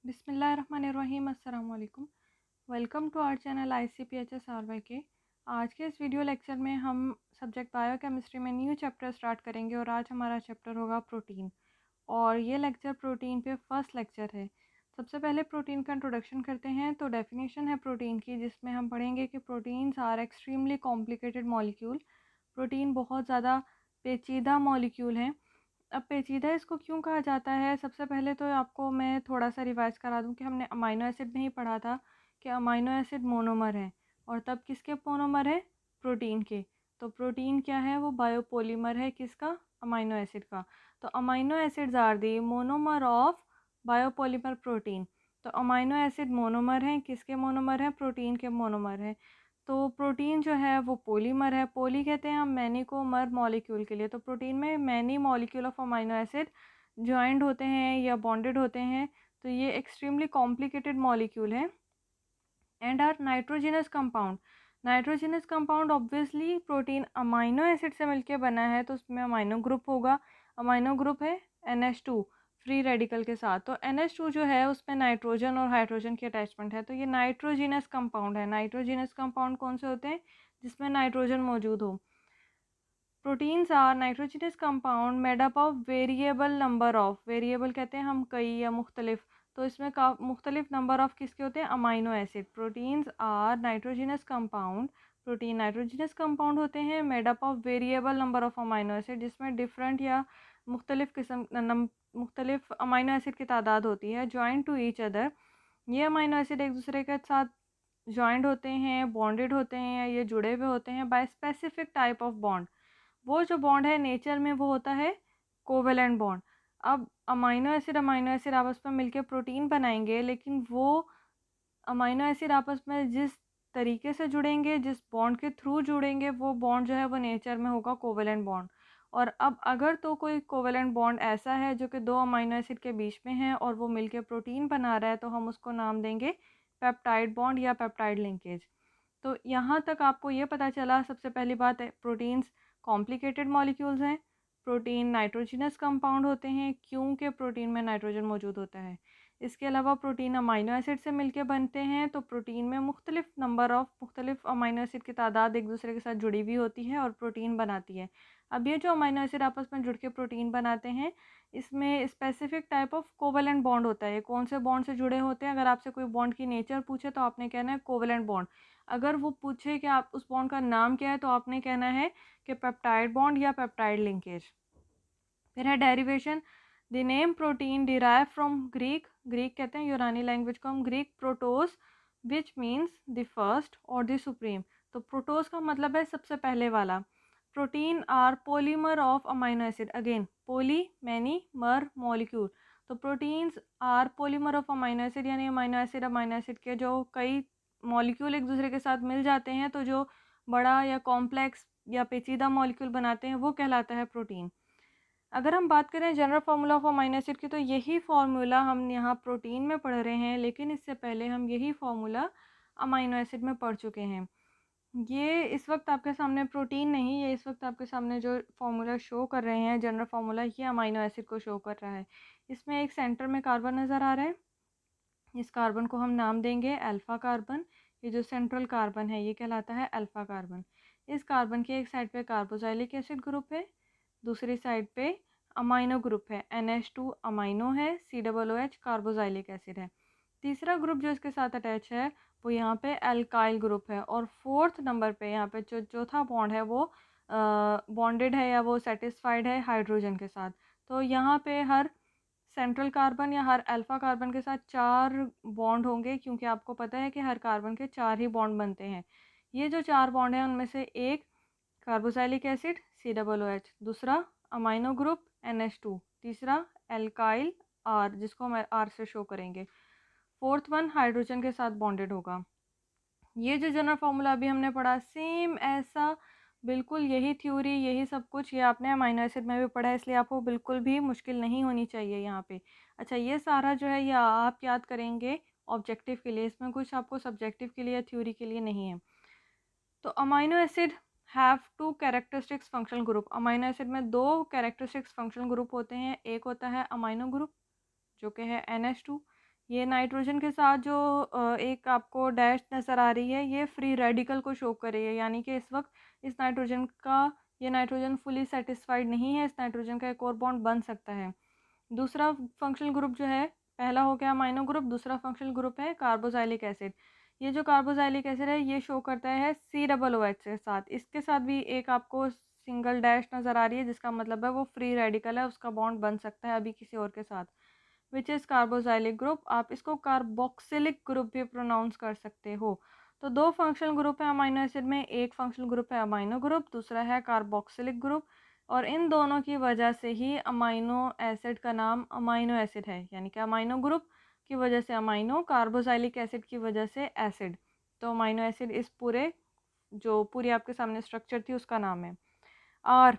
बिस्मिल्लाहिर्रहमानिर्रहीम, अस्सलाम वालेकुम। Welcome to our channel ICPHS RYK। आज के इस वीडियो लेक्चर में हम सब्जेक्ट बायोकेमिस्ट्री में न्यू चैप्टर स्टार्ट करेंगे और आज हमारा चैप्टर होगा प्रोटीन। और ये लेक्चर प्रोटीन पे फर्स्ट लेक्चर है। सबसे पहले प्रोटीन का इंट्रोडक्शन करते हैं। तो डेफिनेशन है प्रोटीन की, जिसमें हम पढ़ेंगे कि proteins are extremely complicated molecule. Protein बहुत ज़्यादा पेचीदा मॉलिक्यूल हैं। अब पेचीदा इसको क्यों कहा जाता है, सबसे पहले तो आपको मैं थोड़ा सा रिवाइज करा दूं कि हमने अमाइनो एसिड में ही पढ़ा था कि अमाइनो एसिड मोनोमर है, और तब किसके मोनोमर है? प्रोटीन के। तो प्रोटीन क्या है? वो बायोपॉलीमर है। किसका? अमाइनो एसिड का। तो amino acids are the monomer of biopolymer protein. तो अमाइनो एसिड मोनोमर हैं। किसके मोनोमर हैं? प्रोटीन के मोनोमर हैं। तो प्रोटीन जो है वो पॉलीमर है। पॉली कहते हैं हम मैनी को मर मॉलिक्यूल के लिए। तो प्रोटीन में many molecule of amino acid joint होते हैं या बॉन्डेड होते हैं। तो ये एक्सट्रीमली कॉम्प्लिकेटेड मॉलिक्यूल है। And are nitrogenous compound. Nitrogenous compound obviously protein amino acid से मिलके बना है, तो उसमें अमाइनो ग्रुप होगा। अमाइनो ग्रुप है NH2 फ्री रेडिकल के साथ। तो NH2 जो है उसमें नाइट्रोजन और हाइड्रोजन की अटैचमेंट है। तो ये नाइट्रोजिनस कंपाउंड है। नाइट्रोजिनस कंपाउंड कौन से होते हैं? जिसमें नाइट्रोजन मौजूद हो। Proteins are nitrogenous compound made up of variable number of, variable कहते हैं हम कई या मुख्तलिफ। तो इसमें का मुख्तलिफ नंबर ऑफ किसके होते हैं? Amino acid. Proteins are nitrogenous compound, protein nitrogenous compound होते हैं made up of variable number of amino acid, जिसमें डिफरेंट या मुख्तलिफ किस्म मुख्तलिफ अमाइनो एसिड की तादाद होती है। ज्वाइंट टू ईच अदर, ये अमाइनो एसिड एक दूसरे के साथ ज्वाइंट होते हैं, बॉन्डेड होते हैं, ये जुड़े हुए होते हैं by specific type of bond. वो जो बॉन्ड है नेचर में वो होता है कोवेलेंट बॉन्ड। अब अमाइनो एसिड आपस में मिलकर प्रोटीन बनाएंगे, लेकिन वो अमाइनो एसिड आपस में जिस तरीके से जुड़ेंगे, जिस बॉन्ड के थ्रू जुड़ेंगे, वो बॉन्ड जो है वो नेचर में होगा कोवेलेंट बॉन्ड। और अब अगर तो कोई कोवेलेंट बॉन्ड ऐसा है जो कि दो अमाइनो एसिड के बीच में है और वो मिलके प्रोटीन बना रहा है, तो हम उसको नाम देंगे पेप्टाइड बॉन्ड या पेप्टाइड लिंकेज। तो यहाँ तक आपको ये पता चला, सबसे पहली बात है प्रोटीन्स कॉम्प्लिकेटेड मॉलिक्यूल्स हैं। प्रोटीन नाइट्रोजिनस कंपाउंड होते हैं क्योंकि प्रोटीन में नाइट्रोजन मौजूद होता है। इसके अलावा प्रोटीन अमाइनो एसिड से मिलके बनते हैं। तो प्रोटीन में मुख्तलिफ नंबर ऑफ मुख्तलिफ अमाइनो एसिड की तादाद एक दूसरे के साथ जुड़ी हुई होती है और प्रोटीन बनाती है। अब ये जो अमाइनो एसिड आपस में जुड़ के प्रोटीन बनाते हैं, इसमें specific type of covalent bond होता है। कौन से बॉन्ड से जुड़े होते हैं? अगर आपसे कोई बॉन्ड की नेचर पूछे तो आपने कहना है कोवेलेंट बॉन्ड। अगर वो पूछे कि आप उस बॉन्ड का नाम क्या है, तो आपने कहना है कि पेप्टाइड बॉन्ड या पेप्टाइड लिंकेज। फिर है derivation. The name protein derive from Greek, Greek कहते हैं यूनानी लैंग्वेज को हम, Greek protos which means the first और द सुप्रीम। तो प्रोटोस का मतलब है सबसे पहले वाला। Protein are polymer of amino acid, again poly many mer molecule. तो proteins are polymer of amino acid, यानी अमाइनो एसिड के जो कई मॉलिक्यूल एक दूसरे के साथ मिल जाते हैं, तो जो बड़ा या कॉम्प्लेक्स या पेचीदा मॉलिक्यूल बनाते हैं वो कहलाता है प्रोटीन। अगर हम बात करें general formula of amino acid की, तो यही फार्मूला हम यहाँ प्रोटीन में पढ़ रहे हैं, लेकिन इससे पहले हम यही फार्मूला अमाइनो एसिड में पढ़ चुके हैं। ये इस वक्त आपके सामने प्रोटीन नहीं, ये इस वक्त आपके सामने जो फार्मूला शो कर रहे हैं जनरल फार्मूला, ये अमाइनो एसिड को शो कर रहा है। इसमें एक सेंटर में कार्बन नज़र आ रहा है। इस कार्बन को हम नाम देंगे अल्फ़ा कार्बन। ये जो सेंट्रल कार्बन है ये कहलाता है अल्फ़ा कार्बन। इस कार्बन की एक साइड पे कार्बोक्सिलिक एसिड ग्रुप है, दूसरी साइड पे अमाइनो ग्रुप है। NH2 अमाइनो है, COOH कार्बोक्सिलिक एसिड है। तीसरा ग्रुप जो इसके साथ अटैच है वो यहाँ पे एल्काइल ग्रुप है। और फोर्थ नंबर पे यहाँ पे जो चौथा बॉन्ड है वो बॉन्डेड है या वो सेटिस्फाइड है हाइड्रोजन के साथ। तो यहाँ पे हर सेंट्रल कार्बन या हर अल्फ़ा कार्बन के साथ 4 बॉन्ड होंगे, क्योंकि आपको पता है कि हर कार्बन के 4 ही बॉन्ड बनते हैं। ये जो 4 बॉन्ड हैं उनमें से एक कार्बोक्सिलिक एसिड COOH, दूसरा अमाइनो ग्रुप NH2, तीसरा एल्काइल R जिसको हम R से शो करेंगे, फोर्थ वन हाइड्रोजन के साथ बॉन्डेड होगा। ये जो जनरल फार्मूला अभी हमने पढ़ा, सेम ऐसा बिल्कुल यही थ्योरी यही सब कुछ ये आपने अमाइनो एसिड में भी पढ़ा है, इसलिए आपको बिल्कुल भी मुश्किल नहीं होनी चाहिए यहाँ पे। अच्छा, ये सारा जो है ये आप याद करेंगे ऑब्जेक्टिव के लिए, इसमें कुछ आपको सब्जेक्टिव के लिए या थ्योरी के लिए नहीं है। तो amino acid have 2 characteristics functional group. Amino acid में 2 कैरेक्टरिस्टिक्स फंक्शनल ग्रुप होते हैं। एक होता है अमाइनो ग्रुप जो कि है NH2, ये नाइट्रोजन के साथ जो एक आपको डैश नज़र आ रही है, ये फ्री रेडिकल को शो कर रही है, यानी कि इस वक्त इस नाइट्रोजन का, ये नाइट्रोजन फुली सेटिस्फाइड नहीं है, इस नाइट्रोजन का एक और बॉन्ड बन सकता है। दूसरा फंक्शनल ग्रुप जो है, पहला हो गया अमाइनो ग्रुप, दूसरा फंक्शनल ग्रुप है कार्बोजाइलिक एसिड। ये जो कार्बोजाइलिक एसिड है ये शो करता है COOH के साथ, इसके साथ भी एक आपको सिंगल डैश नज़र आ रही है, जिसका मतलब है वो फ्री रेडिकल है, उसका बॉन्ड बन सकता है अभी किसी और के साथ, विच इज़ कार्बोजाइलिक ग्रुप। आप इसको कार्बोक्सिलिक ग्रुप भी प्रोनाउंस कर सकते हो। तो दो फंक्शनल ग्रुप है अमाइनो एसिड में, एक फंक्शनल ग्रुप है अमाइनो ग्रुप, दूसरा है कार्बोक्सिलिक ग्रुप, और इन दोनों की वजह से ही अमाइनो एसिड का नाम अमाइनो एसिड है, यानी कि अमाइनो ग्रुप की वजह से अमाइनो, कार्बोजाइलिक एसिड की वजह से एसिड। तो अमाइनो एसिड इस पूरे, जो पूरी आपके सामने स्ट्रक्चर थी उसका नाम है। और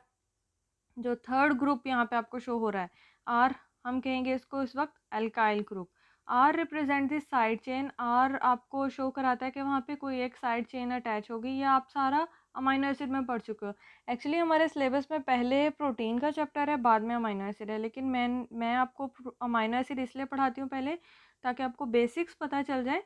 जो थर्ड ग्रुप यहाँ पे आपको शो हो रहा है, आर, हम कहेंगे इसको इस वक्त alkyl group. R represent this side chain, R आपको शो कराता है कि वहाँ पे कोई एक साइड चेन अटैच होगी, या आप सारा अमाइनो एसिड में पढ़ चुके हो। एक्चुअली हमारे सिलेबस में पहले प्रोटीन का चैप्टर है, बाद में अमाइनो एसिड है, लेकिन मैं आपको अमाइनो एसिड इसलिए पढ़ाती हूँ पहले, ताकि आपको बेसिक्स पता चल जाए।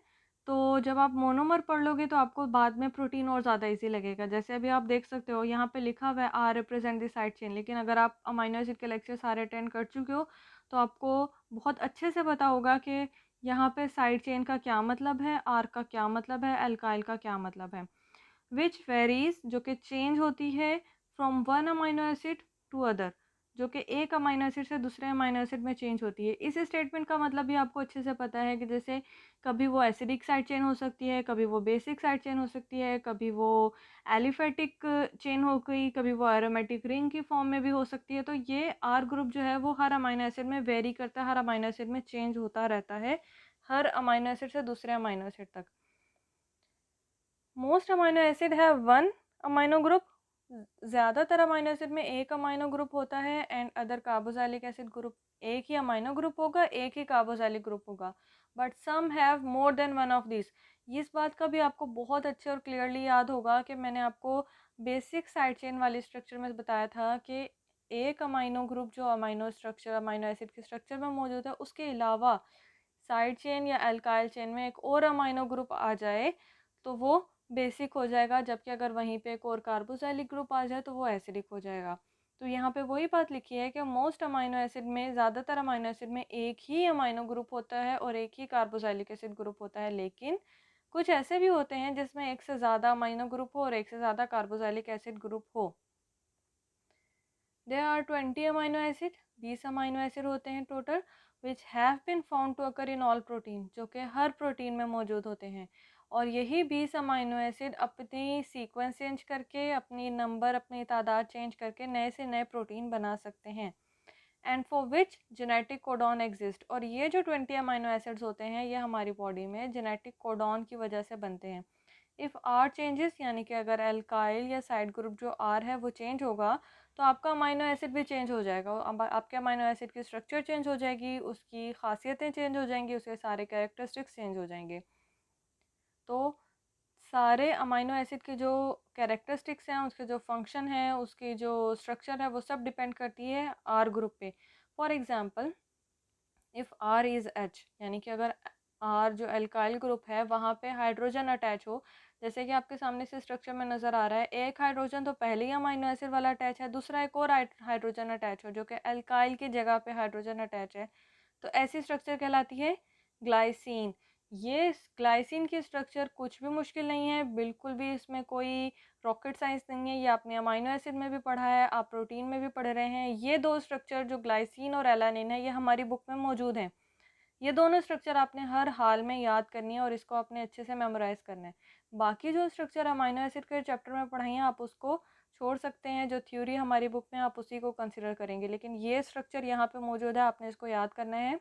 तो जब आप मोनोमर पढ़ लोगे तो आपको बाद में प्रोटीन और ज़्यादा इजी लगेगा। जैसे अभी आप देख सकते हो यहाँ पे लिखा हुआ है R represent the side chain, लेकिन अगर आप अमाइनो एसिड के लेक्चर सारे अटेंड कर चुके हो तो आपको बहुत अच्छे से पता होगा कि यहाँ पे साइड चेन का क्या मतलब है, आर का क्या मतलब है, एल्काइल का क्या मतलब है। विच वेरीज, जो कि चेंज होती है from one amino acid to other, जो कि एक अमाइनो एसिड से दूसरे अमाइनो एसिड में चेंज होती है। इस स्टेटमेंट का मतलब भी आपको अच्छे से पता है कि जैसे कभी वो एसिडिक साइड चेन हो सकती है, कभी वो बेसिक साइड चेन हो सकती है, कभी वो एलिफेटिक चेन हो गई, कभी वो एरोमेटिक रिंग की फॉर्म में भी हो सकती है। तो ये आर ग्रुप जो है वो हर अमाइनो एसिड में वेरी करता है, हर अमाइनो एसिड में चेंज होता रहता है, हर अमाइनो एसिड से दूसरे अमाइनो एसिड तक। मोस्ट अमाइनो एसिड है वन अमाइनो ग्रुप, ज़्यादातर अमाइनो एसिड में एक अमाइनो ग्रुप होता है, and other carboxylic acid group, एक ही अमाइनो ग्रुप होगा, एक ही कार्बोजाइलिक ग्रुप होगा, but some have more than one of this. इस बात का भी आपको बहुत अच्छे और क्लियरली याद होगा कि मैंने आपको बेसिक साइड चेन वाली स्ट्रक्चर में बताया था कि एक अमाइनो ग्रुप जो अमाइनो स्ट्रक्चर, अमाइनो एसिड के स्ट्रक्चर में मौजूद है, उसके अलावा साइड चेन या अल्काइल चेन में एक और अमाइनो ग्रुप आ जाए तो वो बेसिक हो जाएगा, जबकि अगर वहीं पे एक और कार्बोजाइलिक ग्रुप आ जाए तो वो एसिडिक हो जाएगा। तो यहाँ पे वही बात लिखी है कि मोस्ट अमाइनो एसिड में, ज़्यादातर अमाइनो एसिड में एक ही अमाइनो ग्रुप होता है और एक ही कार्बोजाइलिक एसिड ग्रुप होता है, लेकिन कुछ ऐसे भी होते हैं जिसमें एक से ज़्यादा अमाइनो ग्रुप हो और एक से ज़्यादा कार्बोजाइलिक एसिड ग्रुप हो। There are 20 amino acid, 20 amino acid होते हैं total, which have been found to occur in all protein, जो कि हर प्रोटीन में मौजूद होते हैं। और यही 20 अमाइनो एसिड अपनी सीक्वेंस चेंज करके, अपनी नंबर, अपनी तादाद चेंज करके नए से नए प्रोटीन बना सकते हैं, and for which genetic codon exist. और ये जो 20 अमाइनो एसिड्स होते हैं ये हमारी बॉडी में जेनेटिक कोडॉन की वजह से बनते हैं। इफ़ आर चेंजेस, यानी कि अगर एल्काइल या साइड ग्रुप जो आर है वो चेंज होगा तो आपका अमाइनो एसिड भी चेंज हो जाएगा। आपके अमाइनो एसिड की स्ट्रक्चर चेंज हो जाएगी, उसकी खासियतें चेंज हो जाएंगी, उसके सारे कैरेक्टरिस्टिक्स चेंज हो जाएंगे। तो सारे अमाइनो एसिड के जो कैरेक्टरिस्टिक्स हैं, उसके जो फंक्शन है, उसकी जो स्ट्रक्चर है, वो सब डिपेंड करती है आर ग्रुप पे। For example, if R is H, यानी कि अगर आर जो एल्काइल ग्रुप है वहाँ पे हाइड्रोजन अटैच हो, जैसे कि आपके सामने से स्ट्रक्चर में नज़र आ रहा है, एक हाइड्रोजन तो पहले ही अमाइनो एसिड वाला अटैच है, दूसरा एक और हाइड्रोजन अटैच हो जो कि एल्काइल की जगह पे हाइड्रोजन अटैच है, तो ऐसी स्ट्रक्चर कहलाती है ग्लाइसिन। ये ग्लाइसिन की स्ट्रक्चर कुछ भी मुश्किल नहीं है, बिल्कुल भी इसमें कोई रॉकेट साइंस नहीं है, ये आपने अमाइनो एसिड में भी पढ़ा है, आप प्रोटीन में भी पढ़ रहे हैं। ये दो स्ट्रक्चर जो ग्लाइसिन और एलानिन है ये हमारी बुक में मौजूद हैं। ये दोनों स्ट्रक्चर आपने हर हाल में याद करनी है और इसको आपने अच्छे से मेमोराइज़ करना है। बाकी जो स्ट्रक्चर अमाइनो एसिड के चैप्टर में पढ़ाई हैं आप उसको छोड़ सकते हैं, जो थ्योरी हमारी बुक में आप उसी को कंसिडर करेंगे, लेकिन ये स्ट्रक्चर यहाँ पे मौजूद है, आपने इसको याद करना है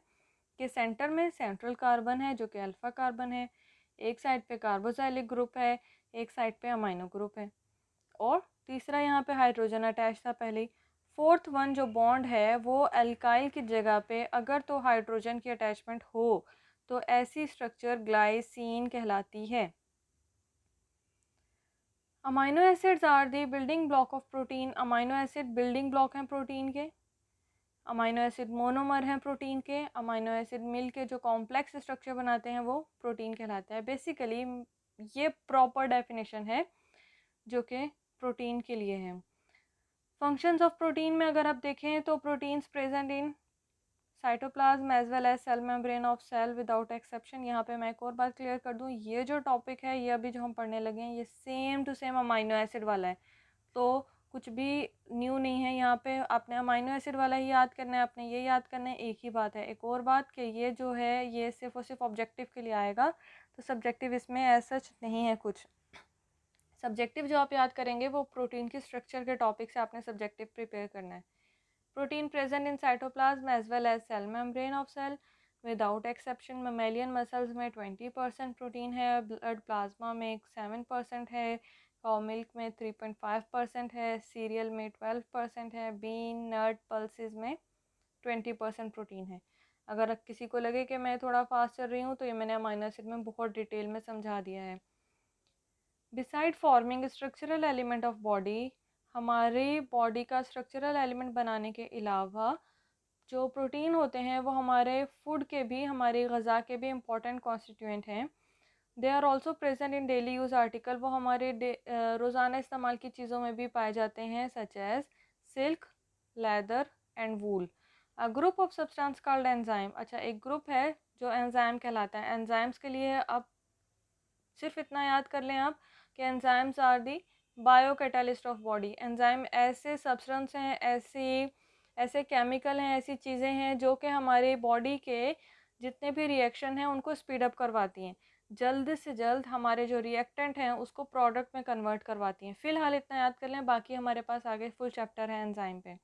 कि सेंटर में सेंट्रल कार्बन है जो कि अल्फ़ा कार्बन है, एक साइड पे कार्बोजाइलिक ग्रुप है, एक साइड पे अमाइनो ग्रुप है, और तीसरा यहाँ पे हाइड्रोजन अटैच था पहले ही। फोर्थ वन जो बॉन्ड है वो अल्काइल की जगह पे अगर तो हाइड्रोजन की अटैचमेंट हो तो ऐसी स्ट्रक्चर ग्लाइसिन कहलाती है। Amino acids are the building block of protein, amino acid building block हैं प्रोटीन के। अमाइनो एसिड मोनोमर हैं प्रोटीन के, अमाइनो एसिड मिल के जो कॉम्प्लेक्स स्ट्रक्चर बनाते हैं वो प्रोटीन कहलाता है। बेसिकली ये प्रॉपर डेफिनेशन है जो कि प्रोटीन के लिए है। फंक्शंस ऑफ प्रोटीन में अगर आप देखें तो proteins present in cytoplasm as well as cell membrane of cell without exception. यहाँ पे मैं एक और बात क्लियर कर दूँ, ये जो टॉपिक है ये अभी जो हम पढ़ने लगे हैं ये same to same amino acid वाला है, तो कुछ भी न्यू नहीं है यहाँ पे। आपने अमाइनो एसिड वाला ही याद करना है, आपने ये याद करना है, एक ही बात है। एक और बात कि ये जो है ये सिर्फ और सिर्फ ऑब्जेक्टिव के लिए आएगा, तो सब्जेक्टिव इसमें एज सच नहीं है कुछ। सब्जेक्टिव जो आप याद करेंगे वो प्रोटीन की स्ट्रक्चर के टॉपिक से आपने सब्जेक्टिव प्रिपेयर करना है। Protein present in cytoplasm as well as cell membrane of cell without exception. Mammalian muscles में 20% प्रोटीन है, ब्लड प्लाज्मा में 7% है, काउ मिल्क में 3.5% है, सीरियल में 12% है, बीन नट पल्सेस में 20% प्रोटीन है। अगर किसी को लगे कि मैं थोड़ा फास्ट चल रही हूँ तो ये मैंने अमाइनो एसिड में बहुत डिटेल में समझा दिया है। Beside forming structural element of body, हमारे बॉडी का स्ट्रक्चरल एलिमेंट बनाने के अलावा जो प्रोटीन होते हैं वो हमारे फूड के भी, हमारी ग़ज़ा के भी इम्पॉर्टेंट कॉन्स्टिट्यूएंट हैं। They are also present in daily use article, वो हमारे रोज़ाना इस्तेमाल की चीज़ों में भी पाए जाते हैं, such as silk, leather and wool. A group of substance called enzyme. अच्छा, एक ग्रुप है जो एंजाइम कहलाता है। एंजाइम्स के लिए आप सिर्फ इतना याद कर लें आप कि enzymes are the bio catalyst of body. Enzyme ऐसे सब्सटेंस हैं, ऐसे केमिकल हैं, ऐसी चीज़ें हैं जो कि हमारी बॉडी के जितने भी रिएक्शन हैं उनको स्पीड अप करवाती हैं, जल्द से जल्द हमारे जो रिएक्टेंट हैं उसको प्रोडक्ट में कन्वर्ट करवाती हैं। फ़िलहाल इतना याद कर लें, बाकी हमारे पास आगे फुल चैप्टर है एंजाइम पे।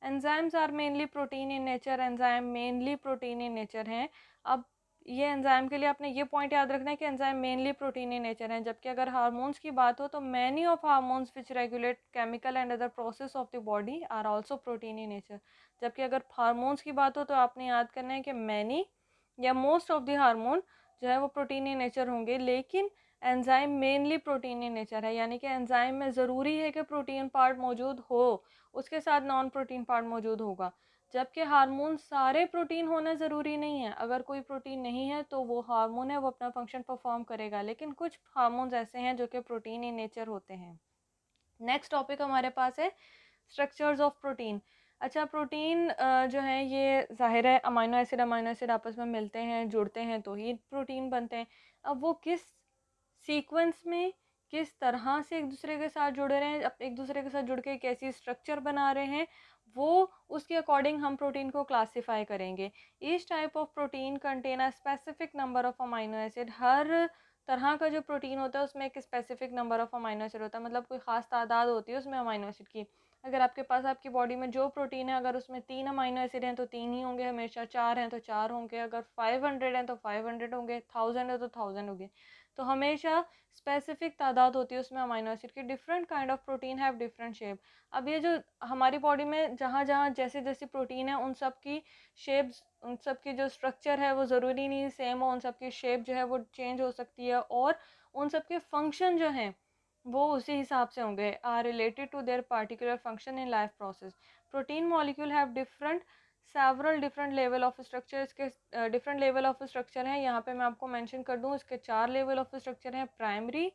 Enzymes are mainly protein in nature, enzyme mainly protein in nature हैं। अब ये एंजाइम के लिए आपने ये पॉइंट याद रखना है कि enzyme mainly protein in nature हैं, जबकि अगर हार्मोन्स की बात हो तो many of hormones which regulate chemical and other process of the body are also protein in nature. जबकि अगर हार्मोन्स की बात हो तो आपने याद करना है कि मैनी या मोस्ट ऑफ द हार्मोन जो है वो प्रोटीन इन नेचर होंगे, लेकिन enzyme mainly protein in nature है। यानी कि एंजाइम में ज़रूरी है कि प्रोटीन पार्ट मौजूद हो, उसके साथ नॉन प्रोटीन पार्ट मौजूद होगा। जबकि हार्मोन सारे प्रोटीन होना ज़रूरी नहीं है, अगर कोई प्रोटीन नहीं है तो वो हार्मोन है वो अपना फंक्शन परफॉर्म करेगा, लेकिन कुछ हार्मोन्स ऐसे हैं जो कि प्रोटीन इन नेचर होते हैं। नेक्स्ट टॉपिक हमारे पास है स्ट्रक्चर्स ऑफ प्रोटीन। अच्छा, प्रोटीन जो है ये ज़ाहिर है अमाइनो एसिड आपस में मिलते हैं, जुड़ते हैं तो ही प्रोटीन बनते हैं। अब वो किस सीक्वेंस में, किस तरह से एक दूसरे के साथ जुड़ रहे हैं, एक दूसरे के साथ जुड़ के कैसी स्ट्रक्चर बना रहे हैं, वो उसके अकॉर्डिंग हम प्रोटीन को क्लासीफाई करेंगे। Each type of protein contain a specific number of amino acid. हर तरह का जो प्रोटीन होता है उसमें एक specific number of amino acid होता है, मतलब कोई ख़ास तादाद होती है उसमें अमाइनो एसिड की। अगर आपके पास आपकी बॉडी में जो प्रोटीन है, अगर उसमें 3 अमाइनो एसिड हैं तो 3 ही होंगे हमेशा, 4 हैं तो 4 होंगे, अगर 500 हैं तो 500 होंगे, 1000 है तो 1000 होंगे। तो हमेशा स्पेसिफिक तादाद होती है उसमें अमाइनो एसिड की। Different kind of protein have different shape. अब ये जो हमारी बॉडी में जहाँ जहाँ जैसे जैसे प्रोटीन है उन सब की शेप्स, उन सब की जो स्ट्रक्चर है वो ज़रूरी नहीं सेम हो, उन सब की शेप जो है वो चेंज हो सकती है, और उन सब के फंक्शन जो हैं वो उसी हिसाब से होंगे, are related to their particular function in life process. Protein molecule have different several different level of structure. इसके डिफरेंट लेवल ऑफ स्ट्रक्चर हैं, यहाँ पे मैं आपको मेंशन कर दूँ, इसके 4 लेवल ऑफ स्ट्रक्चर हैं, प्राइमरी,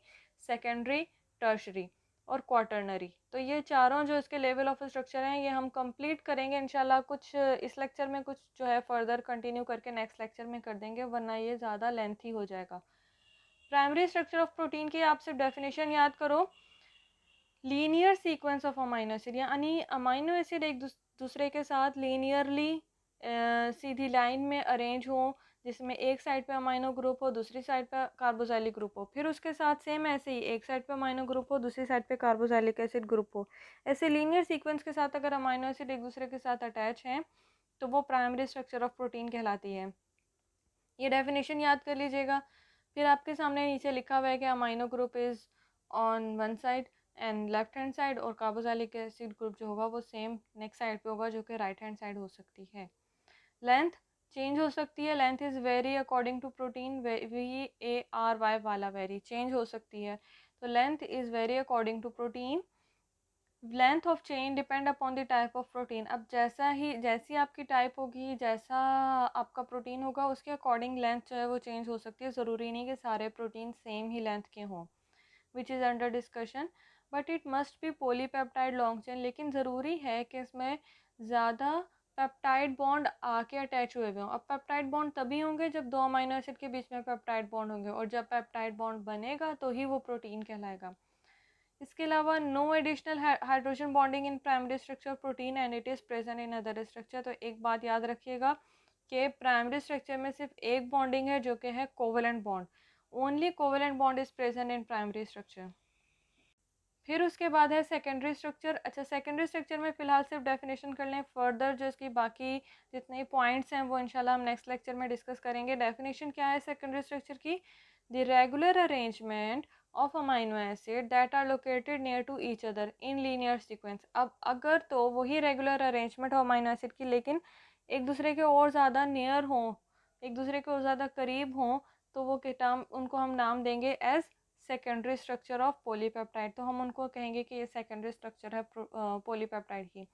सेकेंडरी, टर्शरी और क्वाटरनरी। तो ये चारों जो इसके लेवल ऑफ स्ट्रक्चर हैं ये हम कंप्लीट करेंगे इंशाल्लाह, कुछ इस लेक्चर में, कुछ जो है फर्दर कंटिन्यू करके नेक्स्ट लेक्चर में कर देंगे, वरना ये ज़्यादा लेंथी हो जाएगा। प्राइमरी स्ट्रक्चर ऑफ प्रोटीन की आप सिर्फ डेफिनेशन याद करो, linear sequence of amino acid, यानी अमाइनो एसिड एक दूसरे के साथ लीनियरली सीधी लाइन में अरेंज हो, जिसमें एक साइड पे अमाइनो ग्रुप हो, दूसरी साइड पे कार्बोजाइलिक ग्रुप हो, फिर उसके साथ सेम ऐसे ही एक साइड पे अमाइनो ग्रुप हो, दूसरी साइड पे कार्बोजाइलिक एसिड ग्रुप हो। ऐसे लीनियर सीक्वेंस के साथ अगर अमाइनो एसिड एक दूसरे के साथ अटैच हैं तो वो प्राइमरी स्ट्रक्चर ऑफ प्रोटीन कहलाती है। ये डेफिनेशन याद कर लीजिएगा। फिर आपके सामने नीचे लिखा हुआ है कि amino group is on one side and left hand side, और कार्बोजाइलिक एसिड ग्रुप जो होगा वो सेम नेक्स्ट साइड पे होगा जो कि राइट हैंड साइड हो सकती है। लेंथ चेंज हो सकती है, length is vary according to protein, VARY वाला वेरी चेंज हो सकती है। तो length is vary according to protein, length of chain depend upon the type of protein. अब जैसी आपकी टाइप होगी, जैसा आपका प्रोटीन होगा, उसके अकॉर्डिंग लेंथ जो है वो चेंज हो सकती है। ज़रूरी नहीं कि सारे प्रोटीन सेम ही लेंथ के हों, which is under discussion. But it must be polypeptide long chain. लेकिन ज़रूरी है कि इसमें ज़्यादा पेप्टाइड बॉन्ड आके अटैच हुए हुए हों। अब पेप्टाइड बॉन्ड तभी होंगे जब दो अमीनो एसिड के बीच में पेप्टाइड बॉन्ड होंगे, और जब पेप्टाइड बॉन्ड बनेगा तो ही वो प्रोटीन कहलाएगा। इसके अलावा no additional hydrogen bonding in primary structure protein and it is present in other structure. तो एक बात याद रखिएगा कि प्राइमरी स्ट्रक्चर में सिर्फ एक बॉन्डिंग है जो कि है covalent bond. Only covalent bond is present in primary structure. फिर उसके बाद है सेकेंडरी स्ट्रक्चर। अच्छा, सेकेंडरी स्ट्रक्चर में फ़िलहाल सिर्फ डेफिनेशन कर लें। फर्दर जो इसकी बाकी जितने पॉइंट्स हैं वो इंशाल्लाह हम नेक्स्ट लेक्चर में डिस्कस करेंगे। डेफिनेशन क्या है सेकेंडरी स्ट्रक्चर की? The regular arrangement of amino acid that are located near to each other in linear sequence. अब अगर तो वही रेगुलर अरेंजमेंट हो अमाइनो एसिड की, लेकिन एक दूसरे के और ज़्यादा नियर हों, एक दूसरे के और ज़्यादा करीब हों, तो वो किताब उनको हम नाम देंगे as secondary structure of polypeptide. तो हम उनको कहेंगे कि ये सेकेंडरी स्ट्रक्चर है पॉलीपेप्टाइड की।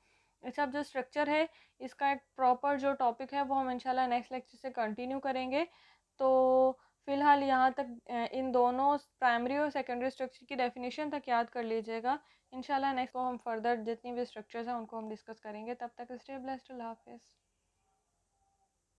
अच्छा, अब जो स्ट्रक्चर है इसका एक प्रॉपर जो टॉपिक है वो हम इंशाल्लाह नेक्स्ट लेक्चर से कंटिन्यू करेंगे। तो फ़िलहाल यहाँ तक इन दोनों प्राइमरी और सेकेंडरी स्ट्रक्चर की डेफिनेशन तक याद कर लीजिएगा। इंशाल्लाह नेक्स्ट को हम फर्दर जितनी भी स्ट्रक्चर्स हैं उनको हम डिस्कस करेंगे। तब तक स्टे ब्लेस्ड, अल्लाह हाफिज़।